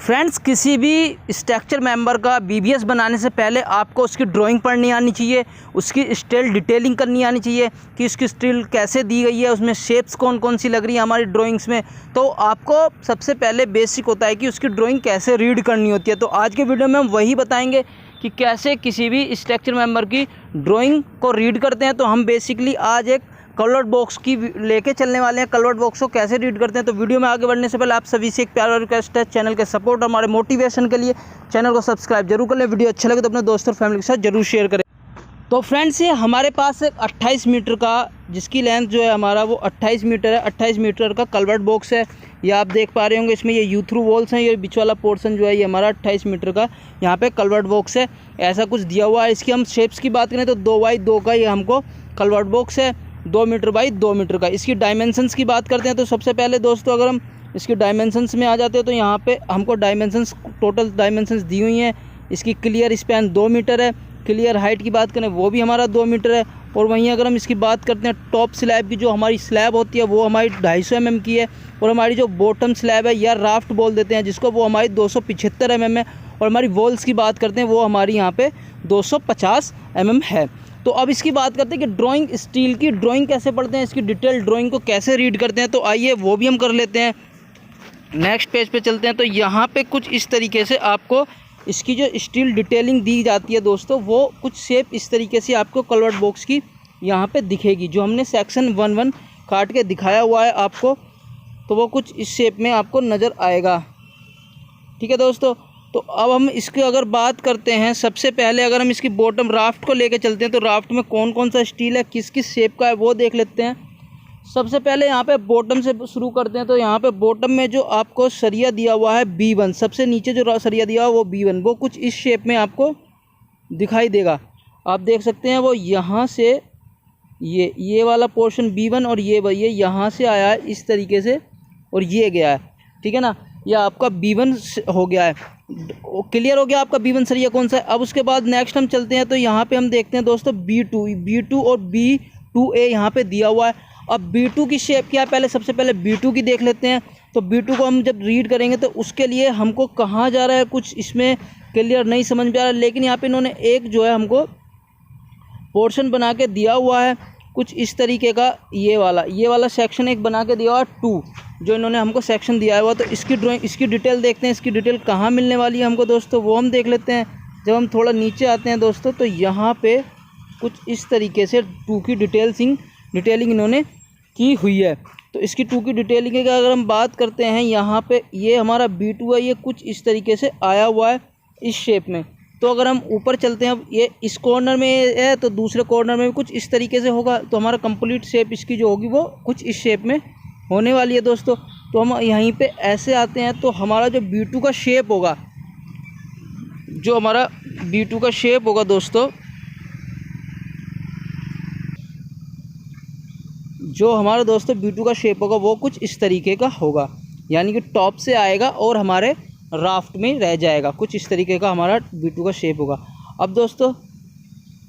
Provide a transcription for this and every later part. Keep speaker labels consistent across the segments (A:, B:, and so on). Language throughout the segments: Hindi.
A: फ्रेंड्स, किसी भी स्ट्रक्चर मेंबर का बीबीएस बनाने से पहले आपको उसकी ड्राइंग पढ़नी आनी चाहिए, उसकी स्टील डिटेलिंग करनी आनी चाहिए कि उसकी स्टील कैसे दी गई है, उसमें शेप्स कौन कौन सी लग रही है हमारी ड्राइंग्स में। तो आपको सबसे पहले बेसिक होता है कि उसकी ड्राइंग कैसे रीड करनी होती है। तो आज के वीडियो में हम वही बताएंगे कि कैसे किसी भी स्ट्रक्चर मेंबर की ड्राइंग को रीड करते हैं। तो हम बेसिकली आज एक कलर्ड बॉक्स की लेके चलने वाले हैं। कलर्ड बॉक्स को कैसे रीड करते हैं। तो वीडियो में आगे बढ़ने से पहले आप सभी से एक प्यारा रिक्वेस्ट है, चैनल के सपोर्ट और हमारे मोटिवेशन के लिए चैनल को सब्सक्राइब जरूर कर लें। वीडियो अच्छा लगे तो अपने दोस्तों और फैमिली के साथ जरूर शेयर करें। तो फ्रेंड्स, ये हमारे पास एक 28 मीटर का, जिसकी लेंथ जो है हमारा वो 28 मीटर है, 28 मीटर का कलवर्ड बॉक्स है। ये आप देख पा रहे होंगे, इसमें ये यू थ्रू वॉल्स हैं। ये बीच वाला पोर्शन जो है ये हमारा 28 मीटर का यहाँ पे कलवर्ड बॉक्स है, ऐसा कुछ दिया हुआ है। इसकी हम शेप्स की बात करें तो 2x2 का ये हमको कलवर्ड बॉक्स है, 2 मीटर बाई 2 मीटर का। इसकी डायमेंशंस की बात करते हैं तो सबसे पहले दोस्तों अगर हम इसकी डायमेंशंस में आ जाते हैं तो यहाँ पे हमको डायमेंशंस, टोटल डायमेंशंस दी हुई हैं। इसकी क्लियर स्पैन 2 मीटर है, क्लियर हाइट की बात करें वो भी हमारा 2 मीटर है। और वहीं अगर हम इसकी बात करते हैं टॉप स्लैब की, जो हमारी स्लैब होती है वो हमारी 250 mm की है। और हमारी जो बॉटम स्लैब है या राफ्ट बोल देते हैं जिसको, वो हमारी 275 mm है। और हमारी वॉल्स की बात करते हैं वो हमारी यहाँ पे 250 mm है। तो अब इसकी बात करते हैं कि ड्राइंग, स्टील की ड्राइंग कैसे पढ़ते हैं, इसकी डिटेल ड्राइंग को कैसे रीड करते हैं। तो आइए वो भी हम कर लेते हैं। नेक्स्ट पेज पे चलते हैं। तो यहाँ पे कुछ इस तरीके से आपको इसकी जो स्टील डिटेलिंग दी जाती है दोस्तों, वो कुछ शेप इस तरीके से आपको कलवर्ड बॉक्स की यहाँ पे दिखेगी, जो हमने सेक्शन 1-1 काट के दिखाया हुआ है आपको। तो वो कुछ इस शेप में आपको नज़र आएगा। ठीक है दोस्तों। तो अब हम इसकी अगर बात करते हैं, सबसे पहले अगर हम इसकी बॉटम राफ्ट को लेके चलते हैं तो राफ्ट में कौन कौन सा स्टील है, किस किस शेप का है, वो देख लेते हैं। सबसे पहले यहाँ पे बॉटम से शुरू करते हैं। तो यहाँ पे बॉटम में जो आपको सरिया दिया हुआ है B1, सबसे नीचे जो सरिया दिया हुआ है वो B1, वो कुछ इस शेप में आपको दिखाई देगा। आप देख सकते हैं वो यहाँ से ये वाला पोर्शन B1 और ये यहाँ से आया है इस तरीके से और ये गया है। ठीक है ना, यह आपका B1 हो गया है। क्लियर हो गया आपका B1 सरिया कौन सा है। अब उसके बाद नेक्स्ट हम चलते हैं। तो यहाँ पे हम देखते हैं दोस्तों B2 और B2A यहाँ पे दिया हुआ है। अब B2 की शेप क्या है, पहले सबसे पहले B2 की देख लेते हैं। तो B2 को हम जब रीड करेंगे तो उसके लिए हमको कहाँ जा रहा है कुछ इसमें क्लियर नहीं समझ में आ रहा है, लेकिन यहाँ पे इन्होंने एक जो है हमको पोर्शन बना के दिया हुआ है कुछ इस तरीके का। ये वाला सेक्शन एक बना के दिया हुआ है 2, जो इन्होंने हमको सेक्शन दिया हुआ। तो इसकी ड्राइंग, इसकी डिटेल देखते हैं। इसकी डिटेल कहाँ मिलने वाली है हमको दोस्तों, वो हम देख लेते हैं। जब हम थोड़ा नीचे आते हैं दोस्तों तो यहाँ पे कुछ इस तरीके से 2 की डिटेलिंग इन्होंने की हुई है। तो इसकी 2 की डिटेलिंग की अगर हम बात करते हैं, यहाँ पे ये हमारा B2 है, ये कुछ इस तरीके से आया हुआ है इस शेप में। तो अगर हम ऊपर चलते हैं, ये इस कॉर्नर में है तो दूसरे कॉर्नर में भी कुछ इस तरीके से होगा। तो हमारा कंप्लीट शेप इसकी जो होगी वो कुछ इस शेप में होने वाली है दोस्तों। तो हम यहीं पे ऐसे आते हैं तो हमारा जो B2 का शेप होगा, जो हमारा B2 का शेप होगा दोस्तों, जो हमारा दोस्तों B2 का शेप होगा वो कुछ इस तरीके का होगा, यानी कि टॉप से आएगा और हमारे राफ्ट में रह जाएगा। कुछ इस तरीके का हमारा B2 का शेप होगा। अब दोस्तों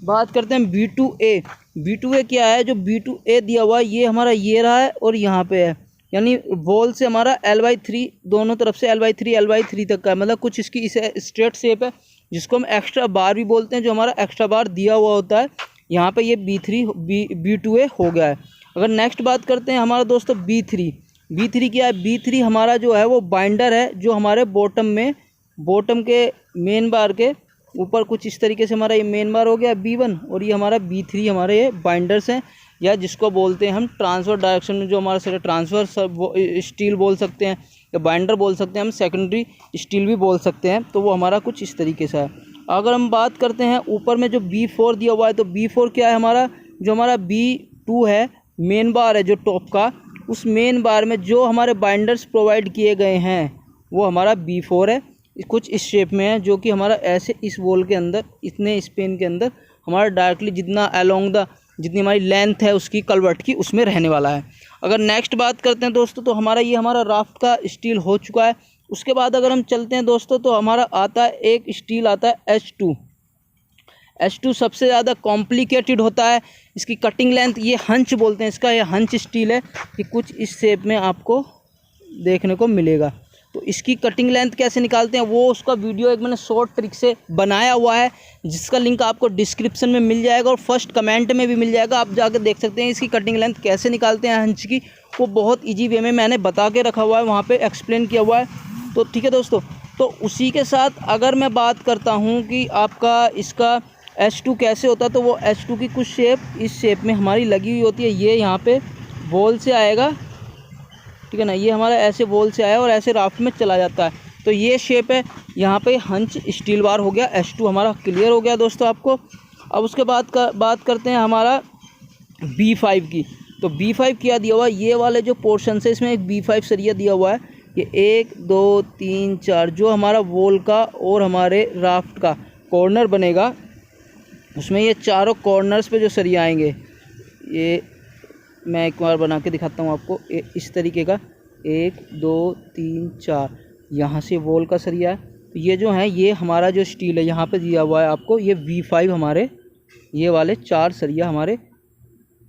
A: बात करते हैं B2A। B2A क्या है, जो B2A दिया हुआ है ये हमारा ये रहा है और यहाँ पे है, यानी वॉल से हमारा L/3, दोनों तरफ से L/3 तक का है। मतलब कुछ इसकी इसे स्ट्रेट शेप है, जिसको हम एक्स्ट्रा बार भी बोलते हैं, जो हमारा एक्स्ट्रा बार दिया हुआ होता है। यहाँ पे ये B2A हो गया है। अगर नेक्स्ट बात करते हैं हमारा दोस्तों B3 क्या है। B3 हमारा जो है वो बाइंडर है, जो हमारे बॉटम के मेन बार के ऊपर कुछ इस तरीके से हमारा ये मेन बार हो गया B1 और ये हमारा B3 हमारे ये बाइंडर्स हैं, या जिसको बोलते हैं हम ट्रांसफ़र डायरेक्शन में जो हमारा सारे ट्रांसफ़र स्टील बोल सकते हैं या बाइंडर बोल सकते हैं, हम सेकेंडरी स्टील भी बोल सकते हैं। तो वो हमारा कुछ इस तरीके से है। अगर हम बात करते हैं ऊपर में जो B4 दिया हुआ है, तो B4 क्या है हमारा, जो हमारा B2 है, मेन बार है जो टॉप का, उस मेन बार में जो हमारे बाइंडर्स प्रोवाइड किए गए हैं वो हमारा B4 है। कुछ इस शेप में है, जो कि हमारा ऐसे इस वॉल के अंदर, इतने स्पेन के अंदर हमारा डायरेक्टली जितना अलोंग द, जितनी हमारी लेंथ है उसकी कलवर्ट की, उसमें रहने वाला है। अगर नेक्स्ट बात करते हैं दोस्तों तो हमारा राफ्ट का स्टील हो चुका है। उसके बाद अगर हम चलते हैं दोस्तों तो हमारा आता है एक स्टील आता है H2 सबसे ज़्यादा कॉम्प्लिकेटेड होता है। इसकी कटिंग लेंथ, ये हंच बोलते हैं इसका, ये हंच स्टील है कि कुछ इस शेप में आपको देखने को मिलेगा। तो इसकी कटिंग लेंथ कैसे निकालते हैं वो उसका वीडियो एक मैंने शॉर्ट ट्रिक से बनाया हुआ है, जिसका लिंक आपको डिस्क्रिप्शन में मिल जाएगा और फर्स्ट कमेंट में भी मिल जाएगा। आप जाकर देख सकते हैं इसकी कटिंग लेंथ कैसे निकालते हैं हंच की, वो बहुत ईजी वे में मैंने बता के रखा हुआ है, वहाँ पर एक्सप्लेन किया हुआ है। तो ठीक है दोस्तों, तो उसी के साथ अगर मैं बात करता हूँ कि आपका इसका H2 कैसे होता है, तो वो H2 की कुछ शेप इस शेप में हमारी लगी हुई होती है। ये यहाँ पे वॉल से आएगा, ठीक है ना, ये हमारा ऐसे वॉल से आया और ऐसे राफ्ट में चला जाता है। तो ये शेप है, यहाँ पे हंच स्टील बार हो गया, H2 हमारा क्लियर हो गया दोस्तों आपको। अब उसके बाद बात करते हैं हमारा B5 की। तो B5 क्या दिया हुआ है, ये वाले जो पोर्शन है इसमें एक B5 सरिया दिया हुआ है। ये 1 2 3 4 जो हमारा वॉल का और हमारे राफ्ट का कॉर्नर बनेगा, उसमें ये चारों कॉर्नर्स पे जो सरिया आएंगे, ये मैं एक बार बना के दिखाता हूँ आपको। इस तरीके का 1 2 3 4 यहाँ से वॉल का सरिया है। तो ये जो है ये हमारा जो स्टील है यहाँ पे दिया हुआ है आपको, ये B5 हमारे ये वाले 4 सरिया हमारे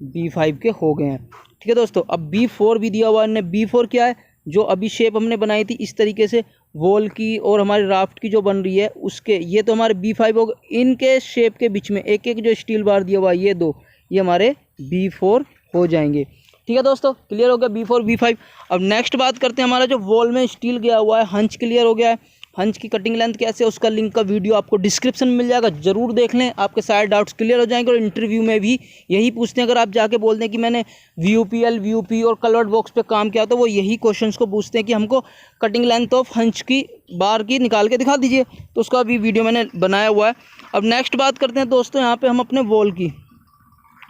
A: B5 के हो गए हैं। ठीक है दोस्तों, अब B4 भी दिया हुआ है। B4 क्या है, जो अभी शेप हमने बनाई थी इस तरीके से वॉल की और हमारे राफ्ट की जो बन रही है उसके, ये तो हमारे B5 होगा। इनके शेप के बीच में एक एक जो स्टील बार दिया हुआ है ये 2, ये हमारे B4 हो जाएंगे। ठीक है दोस्तों, क्लियर हो गया B4 B5। अब नेक्स्ट बात करते हैं हमारा जो वॉल में स्टील गया हुआ है, हंच क्लियर हो गया है। हंच की कटिंग लेंथ कैसे है उसका लिंक का वीडियो आपको डिस्क्रिप्शन में मिल जाएगा, जरूर देख लें, आपके सारे डाउट्स क्लियर हो जाएंगे। और इंटरव्यू में भी यही पूछते हैं, अगर आप जाके बोल दें कि मैंने VUPL VUP और कलर्ड बॉक्स पे काम किया, तो वो यही क्वेश्चंस को पूछते हैं कि हमको कटिंग लेंथ ऑफ हंच की बार की निकाल के दिखा दीजिए। तो उसका भी वीडियो मैंने बनाया हुआ है। अब नेक्स्ट बात करते हैं दोस्तों यहाँ पर हम अपने वॉल की।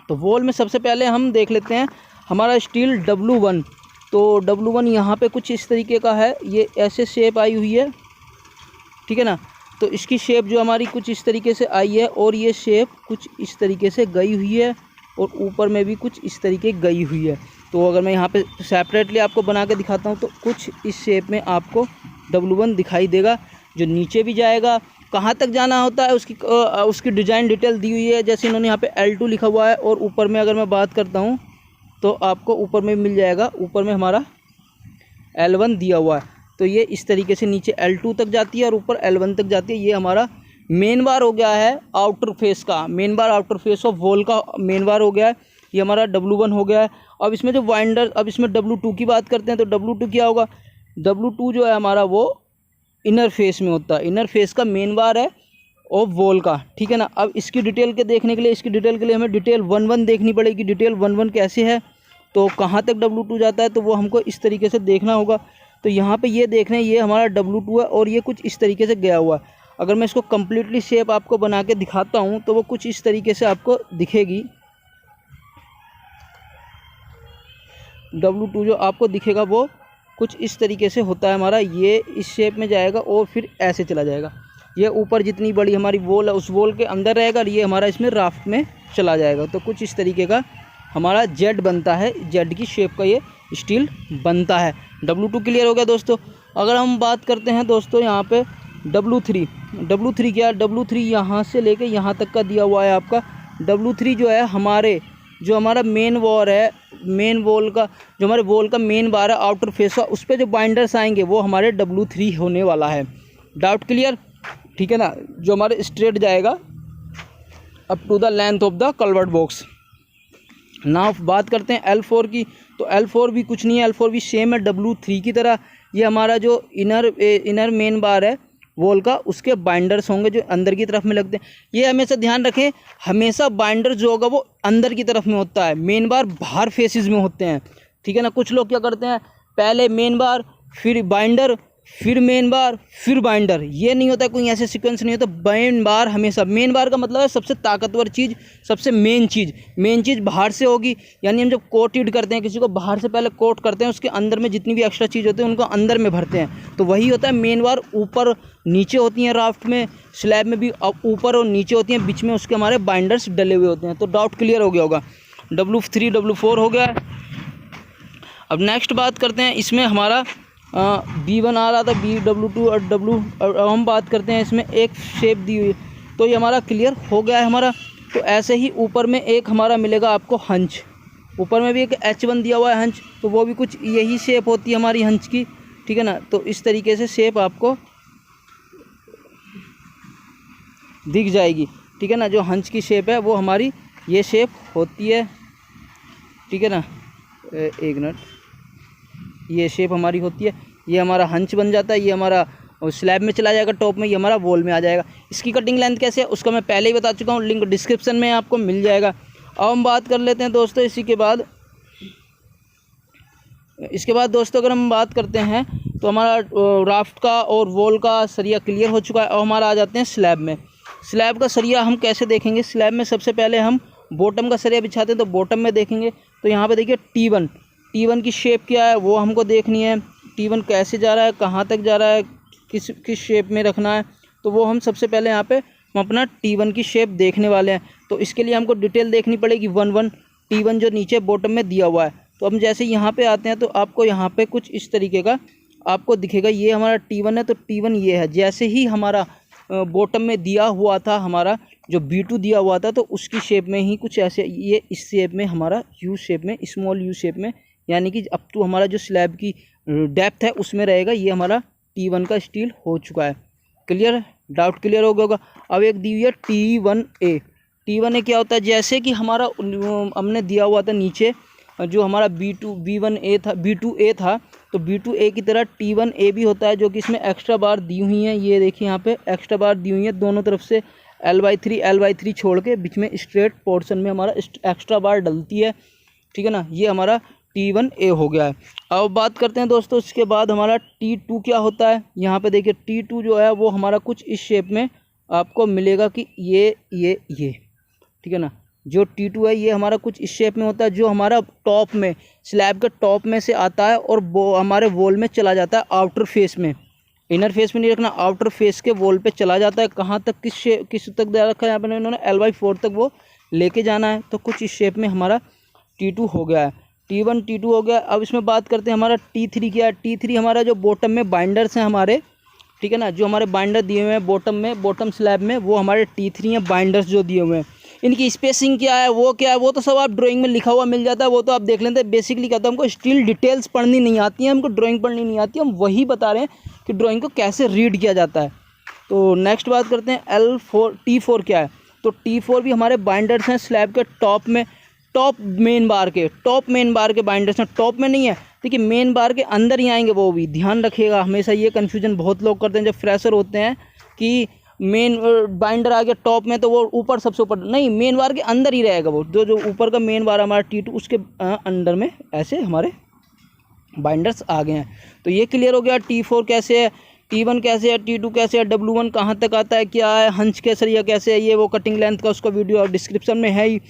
A: तो वॉल में सबसे पहले हम देख लेते हैं हमारा स्टील W1। तो W1 यहाँ पे कुछ इस तरीके का है, ये ऐसे शेप आई हुई है, ठीक है ना। तो इसकी शेप जो हमारी कुछ इस तरीके से आई है और ये शेप कुछ इस तरीके से गई हुई है और ऊपर में भी कुछ इस तरीके गई हुई है। तो अगर मैं यहाँ पे सेपरेटली आपको बना के दिखाता हूँ तो कुछ इस शेप में आपको W1 दिखाई देगा, जो नीचे भी जाएगा। कहाँ तक जाना होता है उसकी डिज़ाइन डिटेल दी हुई है, जैसे इन्होंने यहाँ पे L2 लिखा हुआ है। और ऊपर में अगर मैं बात करता हूँ तो आपको ऊपर में मिल जाएगा, ऊपर में हमारा L1 दिया हुआ है। तो ये इस तरीके से नीचे L2 तक जाती है और ऊपर L1 तक जाती है। ये हमारा मेन बार हो गया है आउटर फेस का, main bar outer face of wall का मेन बार हो गया है। ये हमारा W1 हो गया है। अब इसमें जो वाइंडर, अब इसमें W2 की बात करते हैं तो W2 क्या होगा, W2 जो है हमारा वो इनर फेस में होता है, इनर फेस का मेन बार है ऑफ वॉल का, ठीक है ना। अब इसकी डिटेल के देखने के लिए, इसकी डिटेल के लिए हमें डिटेल 1-1 देखनी पड़ेगी। डिटेल 1-1 कैसे है, तो कहाँ तक W2 जाता है, तो वो हमको इस तरीके से देखना होगा। तो यहाँ पे ये देख रहे हैं, ये हमारा W2 है और ये कुछ इस तरीके से गया हुआ है। अगर मैं इसको कम्प्लीटली शेप आपको बना के दिखाता हूँ तो वो कुछ इस तरीके से आपको दिखेगी। W2 जो आपको दिखेगा वो कुछ इस तरीके से होता है हमारा, ये इस शेप में जाएगा और फिर ऐसे चला जाएगा। ये ऊपर जितनी बड़ी हमारी वॉल है उस वॉल के अंदर रहेगा और ये हमारा इसमें राफ्ट में चला जाएगा। तो कुछ इस तरीके का हमारा जेड बनता है, जेड की शेप का ये स्टील बनता है। W2 क्लियर हो गया दोस्तों। अगर हम बात करते हैं दोस्तों यहाँ पे W3 क्या है, W3 यहाँ से लेके यहाँ तक का दिया हुआ है आपका। W3 जो है जो हमारा मेन वॉल है, मेन वॉल का जो हमारे वॉल का मेन बार है आउटर फेस का, उस पर जो बाइंडर्स आएंगे वो हमारे W3 होने वाला है। डाउट क्लियर, ठीक है ना, जो हमारे स्ट्रेट जाएगा up to the length of the culvert box. ना बात करते हैं L4 की, तो L4 भी कुछ नहीं है, L4 भी सेम है W3 की तरह। ये हमारा जो इनर मेन बार है वॉल का, उसके बाइंडर्स होंगे जो अंदर की तरफ में लगते हैं। ये हमेशा ध्यान रखें, हमेशा बाइंडर जो होगा वो अंदर की तरफ में होता है, मेन बार बाहर फेसेस में होते हैं, ठीक है ना। कुछ लोग क्या करते हैं, पहले मेन बार फिर बाइंडर फिर मेन बार फिर बाइंडर, ये नहीं होता, कोई ऐसे सीक्वेंस नहीं होता। मेन बार हमेशा, मेन बार का मतलब है सबसे ताकतवर चीज़, सबसे मेन चीज़ बाहर से होगी। यानी हम जब कोटेड करते हैं किसी को, बाहर से पहले कोट करते हैं, उसके अंदर में जितनी भी एक्स्ट्रा चीज़ होती है उनको अंदर में भरते हैं, तो वही होता है मेन बार। ऊपर नीचे होती हैं राफ्ट में, स्लैब में भी ऊपर और नीचे होती हैं, बीच में उसके हमारे बाइंडर्स डले हुए होते हैं। तो डाउट क्लियर हो गया होगा। W3 W4 हो गया। अब नेक्स्ट बात करते हैं, इसमें हमारा B1 आ रहा था, W2 और अब हम बात करते हैं इसमें एक शेप दी हुई है, तो ये हमारा क्लियर हो गया है हमारा। तो ऐसे ही ऊपर में एक हमारा मिलेगा आपको हंच, ऊपर में भी एक H1 दिया हुआ है हंच, तो वो भी कुछ यही शेप होती है हमारी हंच की, ठीक है ना। तो इस तरीके से शेप आपको दिख जाएगी, ठीक है ना। जो हंस की शेप है वो हमारी ये शेप होती है, ठीक है ना। एक मिनट, ये शेप हमारी होती है, ये हमारा हंस बन जाता है, ये हमारा स्लैब में चला जाएगा, टॉप में ये हमारा वॉल में आ जाएगा। इसकी कटिंग लेंथ कैसे है उसका मैं पहले ही बता चुका हूँ, लिंक डिस्क्रिप्शन में आपको मिल जाएगा। अब हम बात कर लेते हैं दोस्तों इसके बाद दोस्तों अगर हम बात करते हैं तो हमारा राफ्ट का और वॉल का सरिया क्लियर हो चुका है। और हमारा आ जाते हैं स्लैब में। स्लैब का सरिया हम कैसे देखेंगे, स्लैब में सबसे पहले हम बॉटम का सरिया बिछाते हैं, तो बॉटम में देखेंगे तो यहाँ पे देखिए T1 की शेप क्या है वो हमको देखनी है। T1 कैसे जा रहा है, कहाँ तक जा रहा है, किस शेप में रखना है, तो वो हम सबसे पहले यहाँ पे हम अपना T1 की शेप देखने वाले हैं। तो इसके लिए हमको डिटेल देखनी पड़ेगी 1-1 T1 जो नीचे बॉटम में दिया हुआ है। तो हम जैसे यहाँ पे आते हैं तो आपको यहाँ पे कुछ इस तरीके का आपको दिखेगा, ये हमारा T1 है, तो T1 ये है। जैसे ही हमारा बॉटम में दिया हुआ था, हमारा जो B2 दिया हुआ था, तो उसकी शेप में ही कुछ ऐसे ये इस शेप में हमारा यू शेप में, स्मॉल यू शेप में, यानी कि अब तो हमारा जो स्लैब की डेप्थ है उसमें रहेगा। ये हमारा T1 का स्टील हो चुका है। क्लियर, डाउट क्लियर हो गया होगा। अब एक दी हुई है T1A। T1A क्या होता है, जैसे कि हमारा हमने दिया हुआ था नीचे जो हमारा B2A था, तो B2A की तरह T1A भी होता है, जो कि इसमें एक्स्ट्रा बार दी हुई हैं। ये देखिए यहाँ पे एक्स्ट्रा बार दी हुई है दोनों तरफ से, L/3 छोड़ के बीच में स्ट्रेट पोर्शन में हमारा एक्स्ट्रा बार डलती है, ठीक है ना। ये हमारा T1A हो गया है। अब बात करते हैं दोस्तों इसके बाद हमारा T2 क्या होता है। यहाँ पे देखिए T2 जो है वो हमारा कुछ इस शेप में आपको मिलेगा कि ये ठीक है ना। जो T2 है ये हमारा कुछ इस शेप में होता है, जो हमारा टॉप में स्लैब के टॉप में से आता है और वो हमारे वॉल में चला जाता है आउटर फेस में। इनर फेस में नहीं रखना, आउटर फेस के वॉल पे चला जाता है। कहाँ तक, किस तक दे रखा है यहाँ पर इन्होंने, L/4 तक वो लेके जाना है। तो कुछ इस शेप में हमारा T2 हो गया है। T1 T2 हो गया। अब इसमें बात करते हैं हमारा T3 क्या है। T3 हमारा जो बॉटम में बाइंडर्स हैं हमारे, ठीक है ना, जो हमारे बाइंडर दिए हुए हैं बॉटम में, बॉटम स्लैब में, वो हमारे T3 हैं बाइंडर्स जो दिए हुए हैं। इनकी स्पेसिंग क्या है, वो क्या है, वो तो सब आप ड्राइंग में लिखा हुआ मिल जाता है, वो तो आप देख लेते हैं। बेसिकली क्या होता है, हमको स्टिल डिटेल्स पढ़नी नहीं आती हैं, हमको ड्राइंग पढ़नी नहीं आती है, हम वही बता रहे हैं कि ड्राइंग को कैसे रीड किया जाता है। तो नेक्स्ट बात करते हैं T4 क्या है। तो T4 भी हमारे बाइंडर्स हैं स्लैब के टॉप में, टॉप मेन बार के बाइंडर्स हैं। टॉप में नहीं है, देखिए मेन बार के अंदर ही आएंगे, वो भी ध्यान रखिएगा। हमेशा ये कन्फ्यूजन बहुत लोग करते हैं जब फ्रेशर होते हैं कि मेन बाइंडर आ गया टॉप में तो वो ऊपर, सबसे ऊपर नहीं, मेन बार के अंदर ही रहेगा वो। जो ऊपर का मेन बार हमारा T2 उसके अंदर में ऐसे हमारे बाइंडर्स आ गए हैं। तो ये क्लियर हो गया T4 कैसे है, T1 कैसे है, T2 कैसे है, W1 कहाँ तक आता है, क्या है, हंस के सरिया कैसे है, ये वो कटिंग लेंथ का उसका वीडियो और डिस्क्रिप्शन में है ही।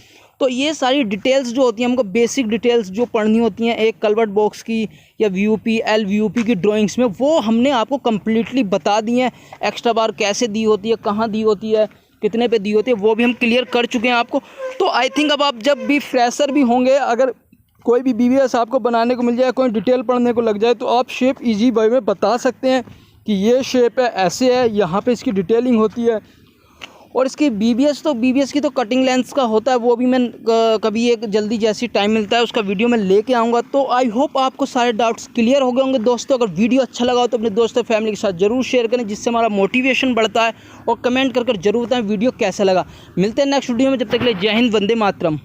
A: तो ये सारी डिटेल्स जो होती हैं, हमको बेसिक डिटेल्स जो पढ़नी होती हैं एक कलवर्ट बॉक्स की या VUP LVUP की ड्राइंग्स में, वो हमने आपको कम्प्लीटली बता दी हैं। एक्स्ट्रा बार कैसे दी होती है, कहाँ दी होती है, कितने पे दी होती है, वो भी हम क्लियर कर चुके हैं आपको। तो आई थिंक अब आप जब भी फ्रेशर भी होंगे, अगर कोई भी BBS आपको बनाने को मिल जाए, कोई डिटेल पढ़ने को लग जाए, तो आप शेप ईजी वे में बता सकते हैं कि ये शेप है, ऐसे है, यहाँ पे इसकी डिटेलिंग होती है। और इसकी BBS की तो कटिंग लेंस का होता है, वो भी मैं कभी एक जल्दी जैसी टाइम मिलता है उसका वीडियो मैं लेके आऊँगा। तो आई होप आपको सारे डाउट्स क्लियर हो गए होंगे दोस्तों। अगर वीडियो अच्छा लगा हो तो अपने दोस्तों फैमिली के साथ ज़रूर शेयर करें, जिससे हमारा मोटिवेशन बढ़ता है। और कमेंट कर जरूर बताएं वीडियो कैसा लगा। मिलते हैं नेक्स्ट वीडियो में, जब तक के लिए जय हिंद, वंदे मातरम।